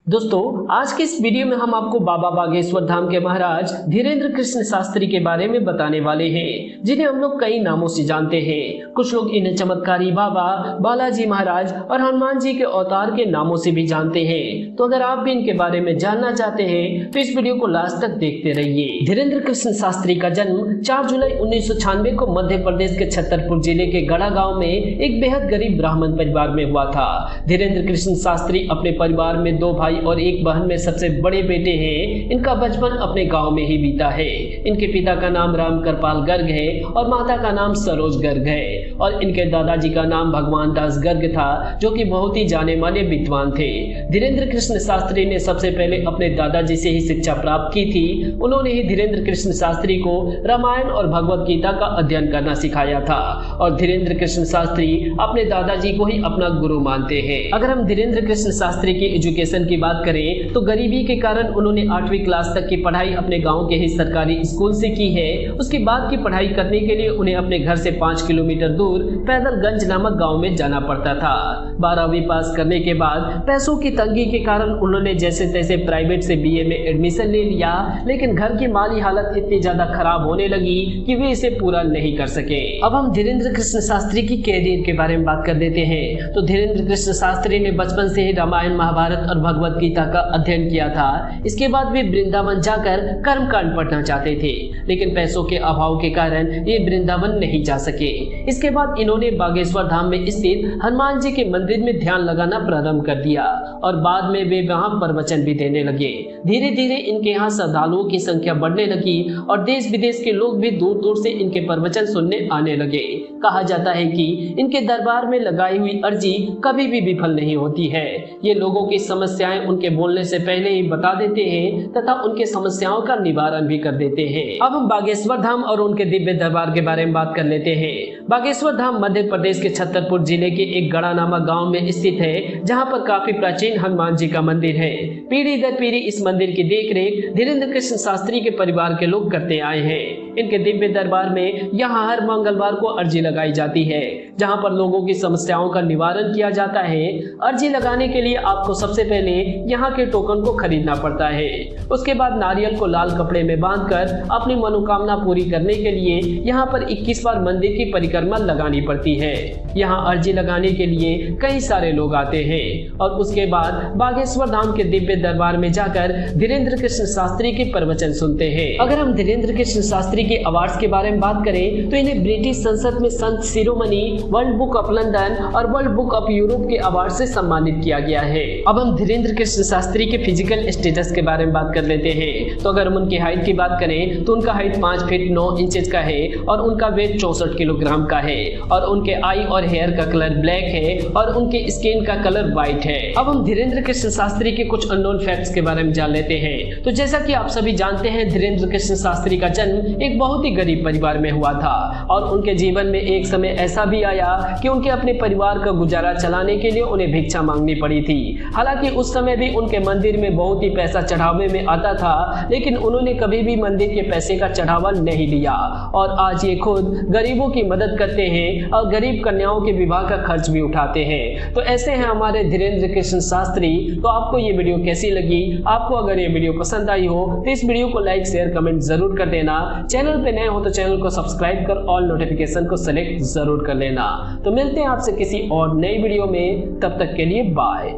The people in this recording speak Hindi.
दोस्तों, आज के इस वीडियो में हम आपको बाबा बागेश्वर धाम के महाराज धीरेन्द्र कृष्ण शास्त्री के बारे में बताने वाले हैं, जिन्हें हम लोग कई नामों से जानते हैं। कुछ लोग इन्हें चमत्कारी बाबा, बालाजी महाराज और हनुमान जी के अवतार के नामों से भी जानते हैं। तो अगर आप भी इनके बारे में जानना चाहते हैं तो इस वीडियो को लास्ट तक देखते रहिए। धीरेन्द्र कृष्ण शास्त्री का जन्म 4 जुलाई 1996 को मध्य प्रदेश के छतरपुर जिले के गढ़ा गाँव में एक बेहद गरीब ब्राह्मण परिवार में हुआ था। धीरेन्द्र कृष्ण शास्त्री अपने परिवार में 2 भाई और एक बहन में सबसे बड़े बेटे हैं। इनका बचपन अपने गांव में ही बीता है। इनके पिता का नाम राम कृपाल गर्ग है और माता का नाम सरोज गर्ग है और इनके दादाजी का नाम भगवान दास गर्ग था, जो कि बहुत ही जाने माने विद्वान थे। धीरेन्द्र कृष्ण शास्त्री ने सबसे पहले अपने दादाजी से ही शिक्षा प्राप्त की थी। उन्होंने ही धीरेन्द्र कृष्ण शास्त्री को रामायण और भगवत गीता का अध्ययन करना सिखाया था और धीरेन्द्र कृष्ण शास्त्री अपने दादाजी को ही अपना गुरु मानते हैं। अगर हम धीरेन्द्र कृष्ण शास्त्री की एजुकेशन की बात करें तो गरीबी के कारण उन्होंने 8वीं क्लास तक की पढ़ाई अपने गांव के ही सरकारी स्कूल से की है। उसके बाद की पढ़ाई करने के लिए उन्हें अपने घर से 5 किलोमीटर दूर पैदलगंज नामक गांव में जाना पड़ता था। 12वीं पास करने के बाद पैसों की तंगी के कारण उन्होंने जैसे तैसे प्राइवेट से बीए में एडमिशन ले लिया, लेकिन घर की माली हालत इतनी ज्यादा खराब होने लगी कि वे इसे पूरा नहीं कर सके। अब हम धीरेन्द्र कृष्ण शास्त्री की कैरियर के बारे में बात कर देते हैं। तो धीरेन्द्र कृष्ण शास्त्री ने बचपन से ही रामायण, महाभारत और भगवत गीता का अध्ययन किया था। इसके बाद वे वृंदावन जाकर कर्मकांड पढ़ना चाहते थे, लेकिन पैसों के अभाव के कारण ये वृंदावन नहीं जा सके। इसके बाद इन्होंने बागेश्वर धाम में स्थित हनुमान जी के मंदिर में ध्यान लगाना प्रारंभ कर दिया और बाद में वे वहां प्रवचन भी देने लगे। धीरे धीरे इनके यहाँ श्रद्धालुओं की संख्या बढ़ने लगी और देश विदेश के लोग भी दूर दूर से इनके प्रवचन सुनने आने लगे। कहा जाता है कि इनके दरबार में लगाई हुई अर्जी कभी भी विफल नहीं होती है। ये लोगों की समस्याएं उनके बोलने से पहले ही बता देते हैं तथा उनके समस्याओं का निवारण भी कर देते हैं। अब हम बागेश्वर धाम और उनके दिव्य दरबार के बारे में बात कर लेते हैं। बागेश्वर धाम मध्य प्रदेश के छतरपुर जिले के एक गढ़ा नामक गांव में स्थित है, जहां पर काफी प्राचीन हनुमान जी का मंदिर है। पीढ़ी दर पीढ़ी इस मंदिर की देखरेख धीरेन्द्र कृष्ण शास्त्री के परिवार के लोग करते आए हैं। इनके दिव्य दरबार में यहाँ हर मंगलवार को अर्जी लगाई जाती है, जहाँ पर लोगों की समस्याओं का निवारण किया जाता है। अर्जी लगाने के लिए आपको सबसे पहले यहाँ के टोकन को खरीदना पड़ता है। उसके बाद नारियल को लाल कपड़े में बांधकर अपनी मनोकामना पूरी करने के लिए यहाँ पर 21 बार मंदिर की परिक्रमा लगानी पड़ती है। यहाँ अर्जी लगाने के लिए कई सारे लोग आते हैं और उसके बाद बागेश्वर धाम के दिव्य दरबार में जाकर धीरेन्द्र कृष्ण शास्त्री के प्रवचन सुनते हैं। अगर हम धीरेन्द्र कृष्ण शास्त्री के अवार्ड्स के बारे में बात करें तो इन्हें ब्रिटिश संसद में Sant Shiromani, world book of London और वर्ल्ड बुक ऑफ यूरोप के अवार्ड से सम्मानित किया गया है। अब हम धीरेन्द्र कृष्ण शास्त्री के फिजिकल स्टेटस के बारे में बात कर लेते हैं। तो अगर हम उनकी हाइट की बात करें तो उनका हाइट 5 फीट 9 इंचेस का है और उनका वेट 64 किलोग्राम का है और उनके आई और हेयर का कलर ब्लैक है और उनके स्किन का कलर व्हाइट है। अब हम धीरेन्द्र कृष्ण शास्त्री के कुछ अननोन फैक्ट्स के बारे में जान लेते हैं। तो जैसा कि आप सभी जानते हैं, धीरेन्द्र कृष्ण शास्त्री का जन्म एक बहुत ही गरीब परिवार में हुआ था और उनके जीवन में एक समय ऐसा भी आया कि उनके अपने परिवार का गुजारा चलाने के लिए उन्हें भिक्षा मांगनी पड़ी थी। हालांकि उस समय भी उनके मंदिर में बहुत ही पैसा चढ़ावे में आता था, लेकिन उन्होंने कभी भी मंदिर के पैसे का चढ़ावा नहीं लिया और आज ये खुद गरीबों की मदद करते हैं और गरीब कन्याओं के विवाह का खर्च भी उठाते हैं। तो ऐसे हैं हमारे धीरेन्द्र कृष्ण शास्त्री। तो आपको ये वीडियो कैसी लगी? आपको अगर ये वीडियो पसंद आई हो तो इस वीडियो को लाइक, शेयर, कमेंट जरूर कर देना। चैनल पे नए हो तो चैनल को सब्सक्राइब कर ऑल नोटिफिकेशन को सेलेक्ट जरूर कर लेना। तो मिलते हैं आपसे किसी और नई वीडियो में, तब तक के लिए बाय।